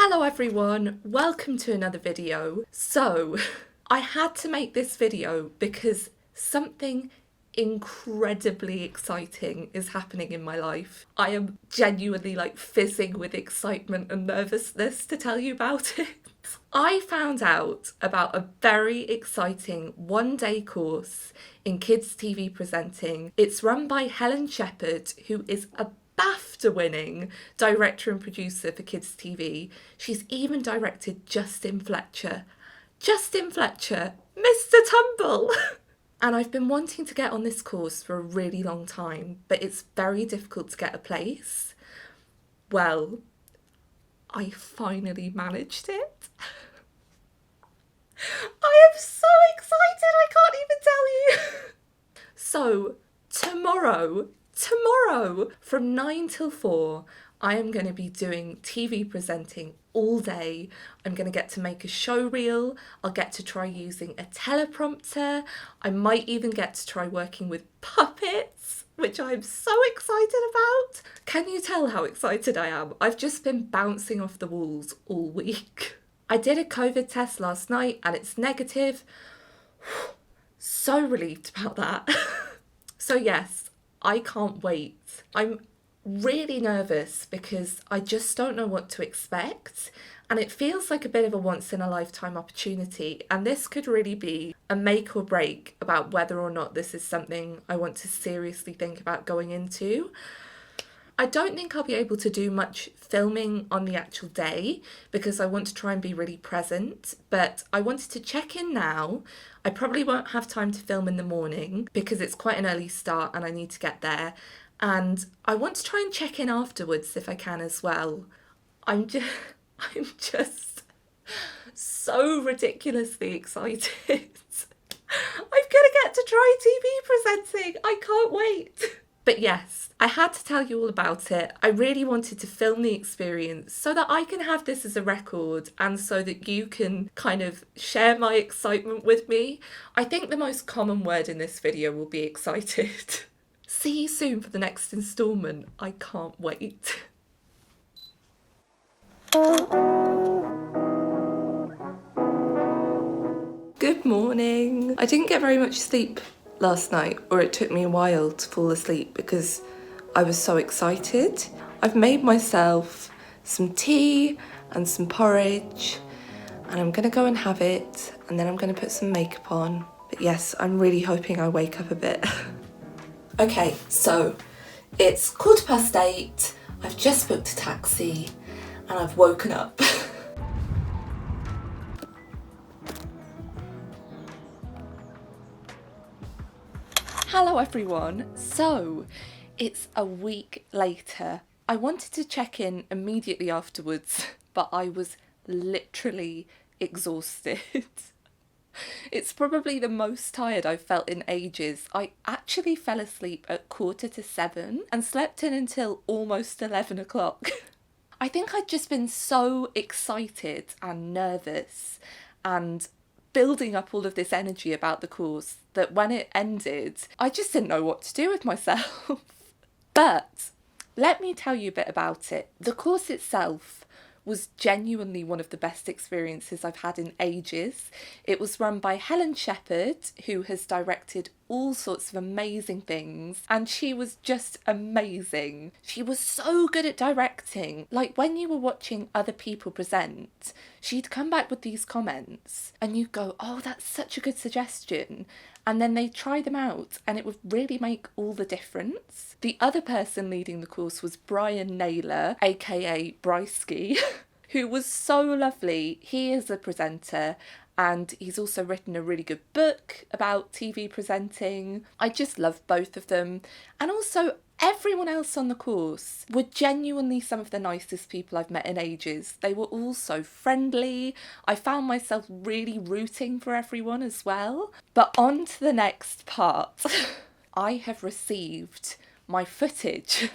Hello everyone, welcome to another video. So, I had to make this video because something incredibly exciting is happening in my life. I am genuinely fizzing with excitement and nervousness to tell you about it. I found out about a very exciting one-day course in kids TV presenting. It's run by Helen Sheppard, who is a BAFTA-winning director and producer for kids TV. She's even directed Justin Fletcher, Mr. Tumble. And I've been wanting to get on this course for a really long time, but it's very difficult to get a place. Well, I finally managed it. I am so excited, I can't even tell you. So, tomorrow, from 9 till 4, I am going to be doing TV presenting all day. I'm going to get to make a show reel. I'll get to try using a teleprompter. I might even get to try working with puppets, which I'm so excited about. Can you tell how excited I am? I've just been bouncing off the walls all week. I did a COVID test last night and it's negative. So relieved about that. So yes, I can't wait. I'm really nervous because I just don't know what to expect, and it feels like a bit of a once-in-a-lifetime opportunity, and this could really be a make or break about whether or not this is something I want to seriously think about going into. I don't think I'll be able to do much filming on the actual day because I want to try and be really present, but I wanted to check in now. I probably won't have time to film in the morning because it's quite an early start and I need to get there. And I want to try and check in afterwards if I can as well. I'm just so ridiculously excited. I'm gonna get to try TV presenting. I can't wait. But yes, I had to tell you all about it. I really wanted to film the experience so that I can have this as a record and so that you can kind of share my excitement with me. I think the most common word in this video will be excited. See you soon for the next instalment. I can't wait. Good morning. I didn't get very much sleep last night, or it took me a while to fall asleep because I was so excited. I've made myself some tea and some porridge and I'm gonna go and have it and then I'm gonna put some makeup on. But yes, I'm really hoping I wake up a bit. Okay, so it's 8:15, I've just booked a taxi and I've woken up. Hello everyone, so it's a week later. I wanted to check in immediately afterwards, but I was literally exhausted. It's probably the most tired I've felt in ages. I actually fell asleep at 7:15 and slept in until almost 11 o'clock. I think I'd just been so excited and nervous and building up all of this energy about the course that when it ended, I just didn't know what to do with myself. But let me tell you a bit about it. The course itself was genuinely one of the best experiences I've had in ages. It was run by Helen Sheppard, who has directed all sorts of amazing things, and she was just amazing. She was so good at directing. Like when you were watching other people present, she'd come back with these comments and you'd go, oh, that's such a good suggestion. And then they'd try them out and it would really make all the difference. The other person leading the course was Naylor, aka Bryski, who was so lovely. He is a presenter and he's also written a really good book about TV presenting. I just love both of them. And also everyone else on the course were genuinely some of the nicest people I've met in ages. They were all so friendly. I found myself really rooting for everyone as well. But on to the next part. I have received my footage.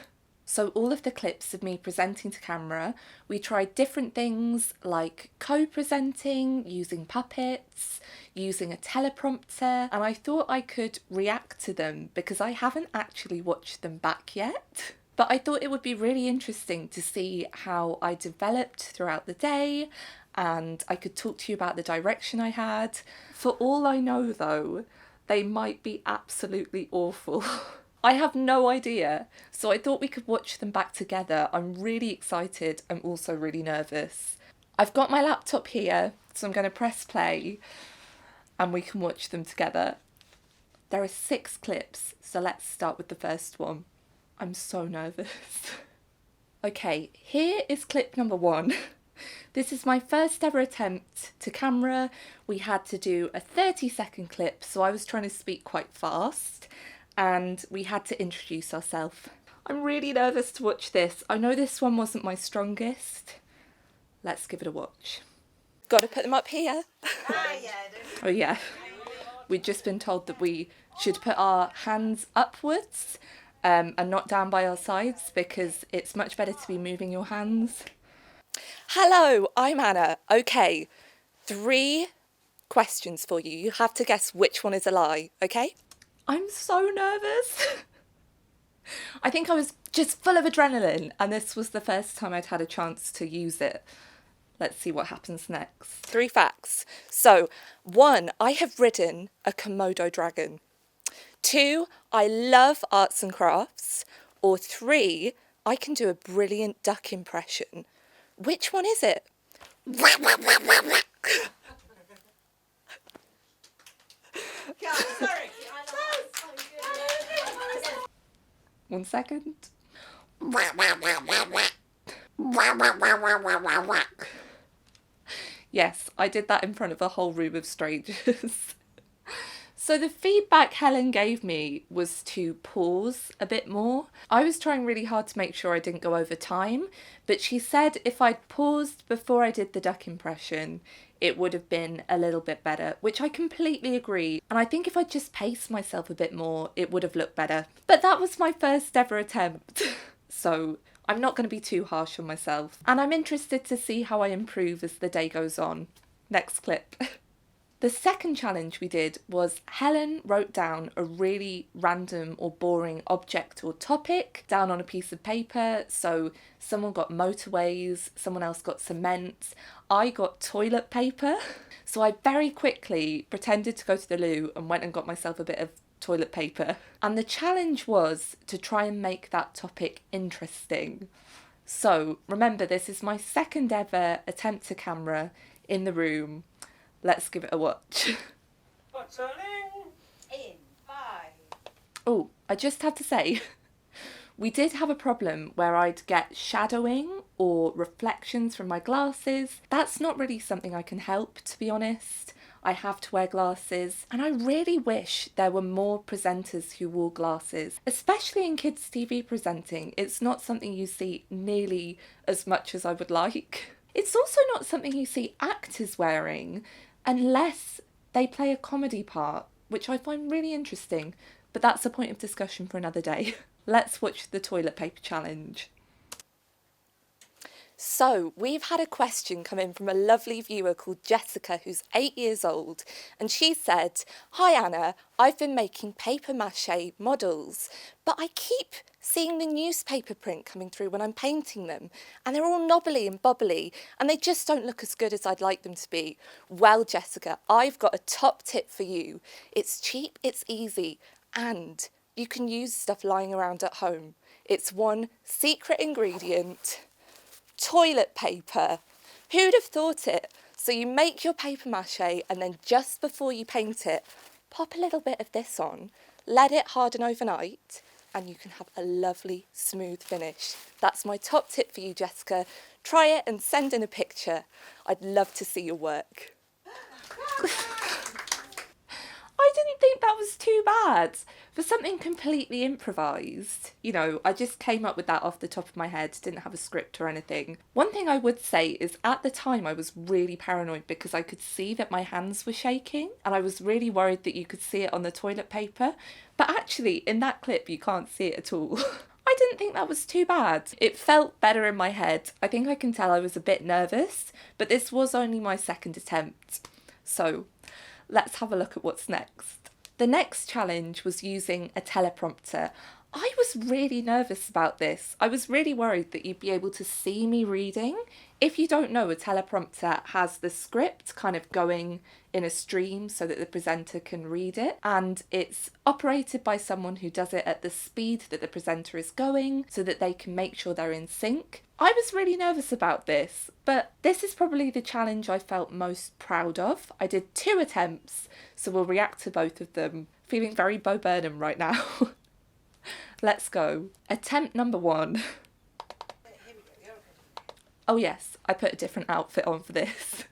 So all of the clips of me presenting to camera, we tried different things like co-presenting, using puppets, using a teleprompter, and I thought I could react to them because I haven't actually watched them back yet. But I thought it would be really interesting to see how I developed throughout the day, and I could talk to you about the direction I had. For all I know though, they might be absolutely awful. I have no idea, so I thought we could watch them back together. I'm really excited, I'm also really nervous. I've got my laptop here, so I'm going to press play and we can watch them together. There are 6 clips, so let's start with the first one. I'm so nervous. Okay, here is clip number 1. This is my first ever attempt to camera. We had to do a 30-second clip, so I was trying to speak quite fast, and we had to introduce ourselves. I'm really nervous to watch this. I know this one wasn't my strongest. Let's give it a watch. Got to put them up here. Oh yeah. We'd just been told that we should put our hands upwards and not down by our sides, because it's much better to be moving your hands. Hello, I'm Anna. Okay, 3 questions for you. You have to guess which one is a lie, okay? I'm so nervous. I think I was just full of adrenaline, and this was the first time I'd had a chance to use it. Let's see what happens next. 3 facts. So, 1, I have ridden a Komodo dragon. 2, I love arts and crafts. Or 3, I can do a brilliant duck impression. Which one is it? One second. Yes, I did that in front of a whole room of strangers. So the feedback Helen gave me was to pause a bit more. I was trying really hard to make sure I didn't go over time, but she said if I'd paused before I did the duck impression, it would have been a little bit better, which I completely agree. And I think if I'd just paced myself a bit more, it would have looked better. But that was my first ever attempt. So I'm not going to be too harsh on myself. And I'm interested to see how I improve as the day goes on. Next clip. The second challenge we did was Helen wrote down a really random or boring object or topic down on a piece of paper. So someone got motorways, someone else got cement, I got toilet paper. So I very quickly pretended to go to the loo and went and got myself a bit of toilet paper. And the challenge was to try and make that topic interesting. So remember, this is my second ever attempt to camera in the room. Let's give it a watch. In 5. Oh, I just have to say, we did have a problem where I'd get shadowing or reflections from my glasses. That's not really something I can help, to be honest. I have to wear glasses, and I really wish there were more presenters who wore glasses, especially in kids' TV presenting. It's not something you see nearly as much as I would like. It's also not something you see actors wearing, unless they play a comedy part, which I find really interesting, but that's a point of discussion for another day. Let's watch the toilet paper challenge. So, we've had a question come in from a lovely viewer called Jessica, who's 8 years old, and she said, "Hi Anna, I've been making paper mache models, but I keep seeing the newspaper print coming through when I'm painting them, and they're all knobbly and bobbly, and they just don't look as good as I'd like them to be." Well, Jessica, I've got a top tip for you. It's cheap, it's easy, and you can use stuff lying around at home. It's one secret ingredient: toilet paper. Who'd have thought it? So you make your paper mache, and then just before you paint it, pop a little bit of this on, let it harden overnight, and you can have a lovely smooth finish. That's my top tip for you, Jessica. Try it and send in a picture. I'd love to see your work. I didn't think that was too bad for something completely improvised. You know, I just came up with that off the top of my head, didn't have a script or anything. One thing I would say is at the time I was really paranoid because I could see that my hands were shaking, and I was really worried that you could see it on the toilet paper. But actually, in that clip, you can't see it at all. I didn't think that was too bad. It felt better in my head. I think I can tell I was a bit nervous, but this was only my second attempt. So let's have a look at what's next. The next challenge was using a teleprompter. I was really nervous about this. I was really worried that you'd be able to see me reading. If you don't know, a teleprompter has the script kind of going in a stream so that the presenter can read it, and it's operated by someone who does it at the speed that the presenter is going so that they can make sure they're in sync. I was really nervous about this, but this is probably the challenge I felt most proud of. I did 2 attempts, so we'll react to both of them. Feeling very Bo Burnham right now. Let's go. Attempt number 1. Oh yes, I put a different outfit on for this.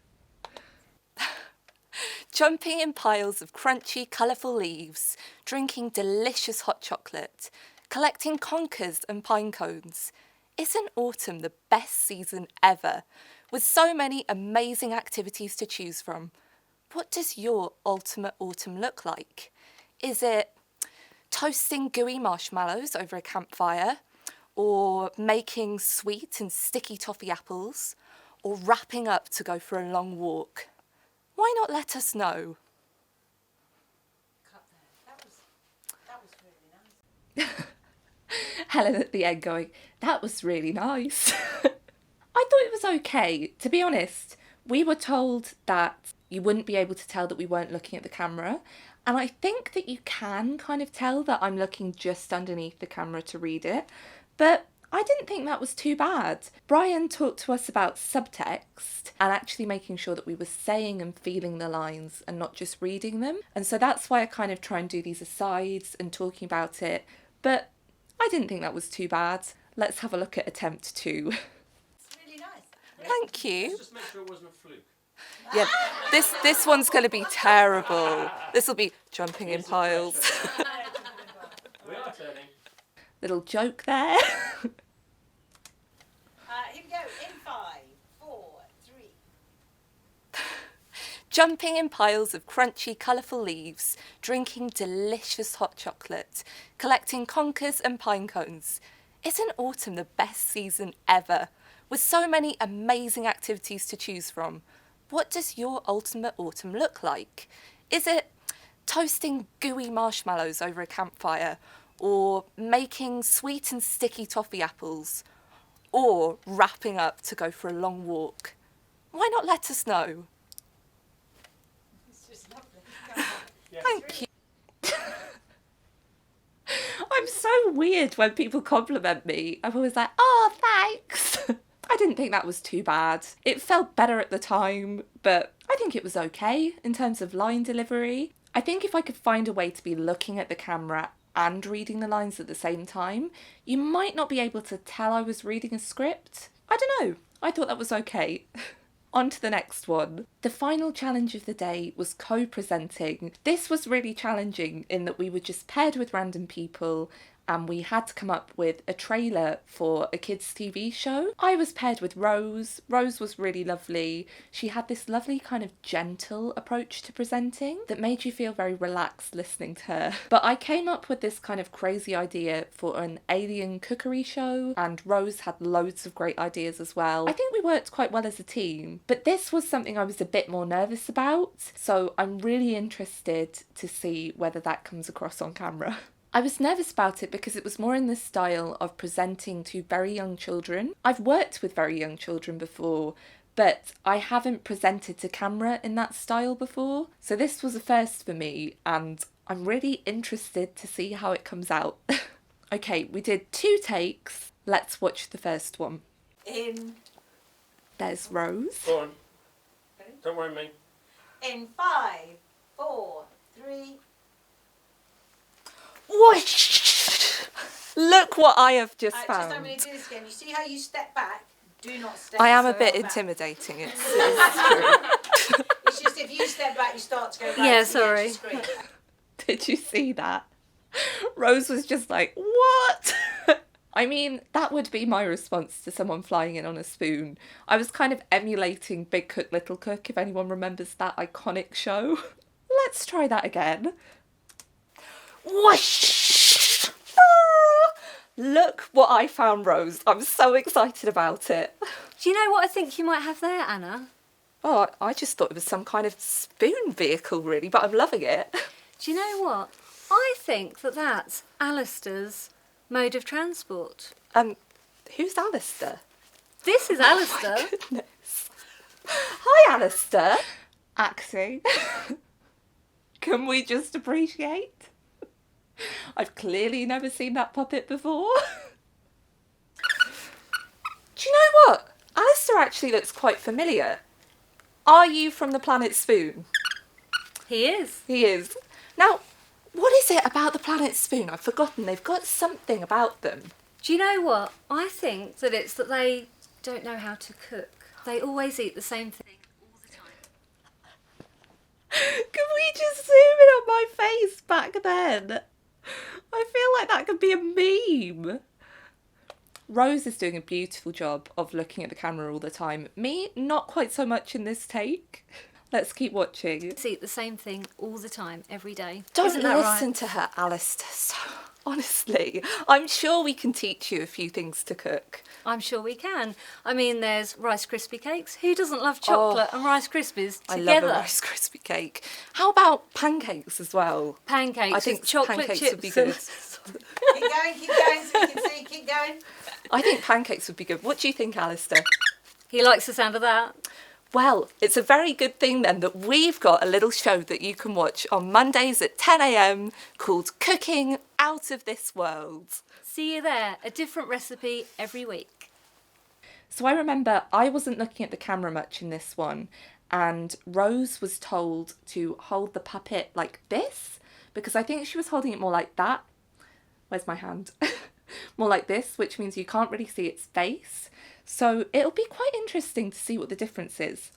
Jumping in piles of crunchy, colourful leaves, drinking delicious hot chocolate, collecting conkers and pine cones. Isn't autumn the best season ever? With so many amazing activities to choose from. What does your ultimate autumn look like? Is it toasting gooey marshmallows over a campfire, or making sweet and sticky toffee apples, or wrapping up to go for a long walk? Why not let us know? That was really nice. Helen at the end going, that was really nice. I thought it was okay. To be honest, we were told that you wouldn't be able to tell that we weren't looking at the camera. And I think that you can kind of tell that I'm looking just underneath the camera to read it. But I didn't think that was too bad. Brian talked to us about subtext and actually making sure that we were saying and feeling the lines and not just reading them. And so that's why I kind of try and do these asides and talking about it. But I didn't think that was too bad. Let's have a look at attempt 2. It's really nice. Thank you. Let's just make sure it wasn't a fluke. Yeah, this one's going to be terrible. This will be jumping in piles. We are turning. Little joke there. Here we go. In 5, 4, 3. Jumping in piles of crunchy, colourful leaves, drinking delicious hot chocolate, collecting conkers and pine cones. Isn't autumn the best season ever? With so many amazing activities to choose from. What does your ultimate autumn look like? Is it toasting gooey marshmallows over a campfire, or making sweet and sticky toffee apples, or wrapping up to go for a long walk? Why not let us know? It's just lovely. Thank you. I'm so weird when people compliment me. I'm always like, oh, thanks. I didn't think that was too bad. It felt better at the time, but I think it was okay in terms of line delivery. I think if I could find a way to be looking at the camera and reading the lines at the same time, you might not be able to tell I was reading a script. I don't know. I thought that was okay. On to the next one. The final challenge of the day was co-presenting. This was really challenging in that we were just paired with random people and we had to come up with a trailer for a kids' TV show. I was paired with Rose. Rose was really lovely. She had this lovely kind of gentle approach to presenting that made you feel very relaxed listening to her. But I came up with this kind of crazy idea for an alien cookery show, and Rose had loads of great ideas as well. I think we worked quite well as a team, but this was something I was a bit more nervous about, so I'm really interested to see whether that comes across on camera. I was nervous about it because it was more in the style of presenting to very young children. I've worked with very young children before, but I haven't presented to camera in that style before. So this was a first for me, and I'm really interested to see how it comes out. Okay, we did 2 takes. Let's watch the first one. There's Rose. Go on. Don't worry me. In 5, 4, 3. Whoosh! Look what I have just Just found. I'm going to do this again. You see how you step back? Do not step I am a so bit far back. intimidating. It's It's just if you step back, you start to go back Yeah, to the edge sorry. of the screen. Did you see that? Rose was just like, what? I mean, that would be my response to someone flying in on a spoon. I was kind of emulating Big Cook, Little Cook, if anyone remembers that iconic show. Let's try that again. Whoosh! Ah! Look what I found, Rose. I'm so excited about it. Do you know what I think you might have there, Anna? Oh, I just thought it was some kind of spoon vehicle, really, but I'm loving it. Do you know what? I think that that's Alistair's mode of transport. Who's Alistair? This is Alistair. Goodness. Hi, Alistair. Acting. Can we just appreciate? I've clearly never seen that puppet before. Do you know what? Alistair actually looks quite familiar. Are you from the planet Spoon? He is. He is. Now, what is it about the planet Spoon? I've forgotten. They've got something about them. Do you know what? I think that it's that they don't know how to cook. They always eat the same thing all the time. Can we just zoom in on my face back then? I feel like that could be a meme. Rose is doing a beautiful job of looking at the camera all the time. Me, not quite so much in this take. Let's keep watching. They eat the same thing all the time, every day. Don't Isn't that listen right? to her, Alistair. So, honestly, I'm sure we can teach you a few things to cook. I'm sure we can. I mean, there's Rice Krispie cakes. Who doesn't love chocolate and Rice Krispies together? I love a Rice Krispie cake. How about pancakes as well? Pancakes. I think with chocolate pancakes chips would be good. Keep going so we can see. Keep going. I think pancakes would be good. What do you think, Alistair? He likes the sound of that. Well, it's a very good thing then that we've got a little show that you can watch on Mondays at 10 a.m. called Cooking Out of This World. See you there. A different recipe every week. So I remember I wasn't looking at the camera much in this one, and Rose was told to hold the puppet like this, because I think she was holding it more like that. Where's my hand? More like this, which means you can't really see its face. So it'll be quite interesting to see what the difference is.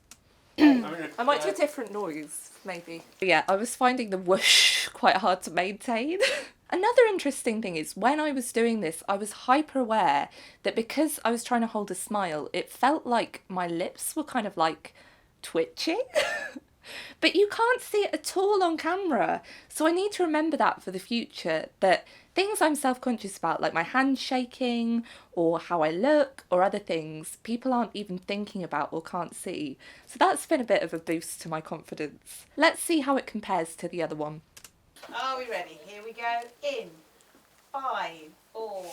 I might do a different noise, maybe. But yeah, I was finding the whoosh quite hard to maintain. Another interesting thing is when I was doing this, I was hyper aware that because I was trying to hold a smile, it felt like my lips were kind of like twitching. But you can't see it at all on camera. So I need to remember that for the future, that things I'm self-conscious about, like my hand shaking or how I look or other things, people aren't even thinking about or can't see. So that's been a bit of a boost to my confidence. Let's see how it compares to the other one. Are we ready? Here we go. In 5, 4,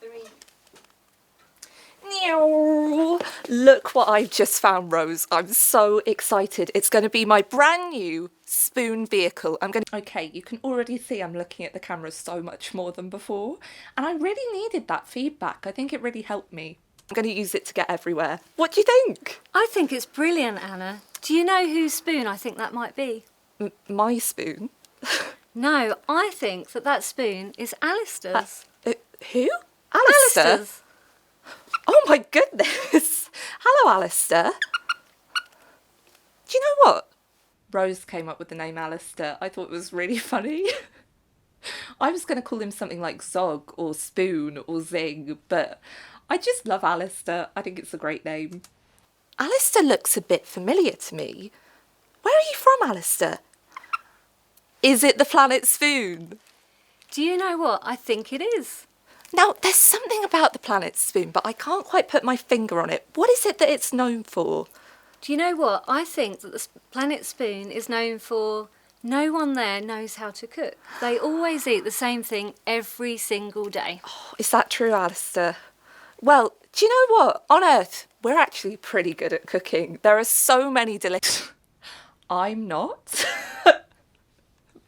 3. Look what I've just found, Rose. I'm so excited. It's going to be my brand new spoon vehicle. Okay, you can already see I'm looking at the camera so much more than before. And I really needed that feedback. I think it really helped me. I'm going to use it to get everywhere. What do you think? I think it's brilliant, Anna. Do you know whose spoon I think that might be? My spoon? No, I think that spoon is Alistair's. Who? Alistair? Alistair's. Oh my goodness. Hello, Alistair. Do you know what? Rose came up with the name Alistair. I thought it was really funny. I was going to call him something like Zog or Spoon or Zing, but I just love Alistair. I think it's a great name. Alistair looks a bit familiar to me. Where are you from, Alistair? Is it the planet Spoon? Do you know what? I think it is. Now, there's something about the planet Spoon, but I can't quite put my finger on it. What is it that it's known for? Do you know what? I think that the planet Spoon is known for no one there knows how to cook. They always eat the same thing every single day. Oh, is that true, Alistair? Well, do you know what? On Earth, we're actually pretty good at cooking. There are so many delicious... I'm not.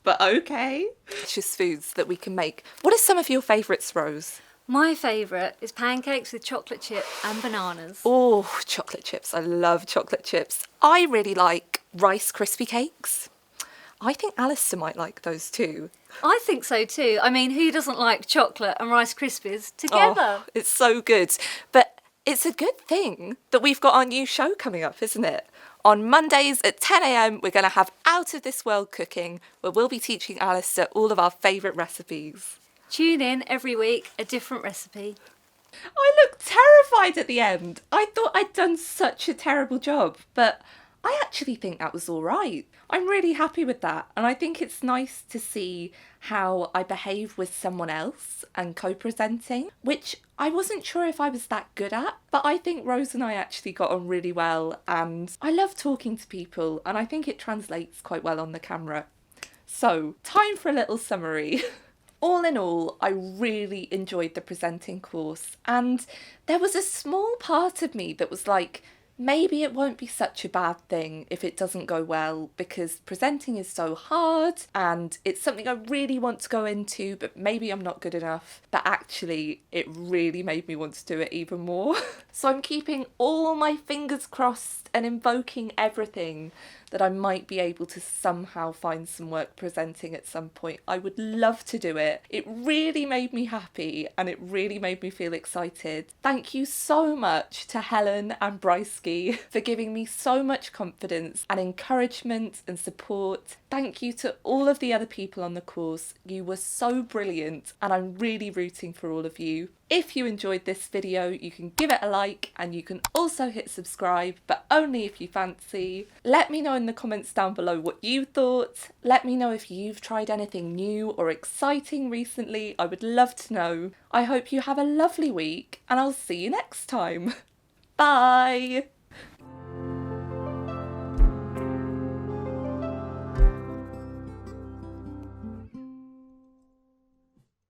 But okay. Delicious foods that we can make. What are some of your favourites, Rose? My favourite is pancakes with chocolate chip and bananas. Oh, chocolate chips. I love chocolate chips. I really like Rice Krispie cakes. I think Alistair might like those too. I think so too. I mean, who doesn't like chocolate and Rice Krispies together? Oh, it's so good. But it's a good thing that we've got our new show coming up, isn't it? On Mondays at 10 a.m, we're going to have Out of This World Cooking, where we'll be teaching Alistair all of our favourite recipes. Tune in every week, a different recipe. I looked terrified at the end. I thought I'd done such a terrible job, but I actually think that was all right. I'm really happy with that, and I think it's nice to see how I behave with someone else and co-presenting, which I wasn't sure if I was that good at, but I think Rose and I actually got on really well, and I love talking to people, and I think it translates quite well on the camera. So, time for a little summary. all in all, I really enjoyed the presenting course, and there was a small part of me that was like, maybe it won't be such a bad thing if it doesn't go well, because presenting is so hard and it's something I really want to go into, but maybe I'm not good enough. But actually, it really made me want to do it even more. So I'm keeping all my fingers crossed and invoking everything that I might be able to somehow find some work presenting at some point. I would love to do it. It really made me happy and it really made me feel excited. Thank you so much to Helen and Bryski for giving me so much confidence and encouragement and support. Thank you to all of the other people on the course. You were so brilliant and I'm really rooting for all of you. If you enjoyed this video, you can give it a like and you can also hit subscribe, but only if you fancy. Let me know in the comments down below what you thought. Let me know if you've tried anything new or exciting recently. I would love to know. I hope you have a lovely week and I'll see you next time. Bye!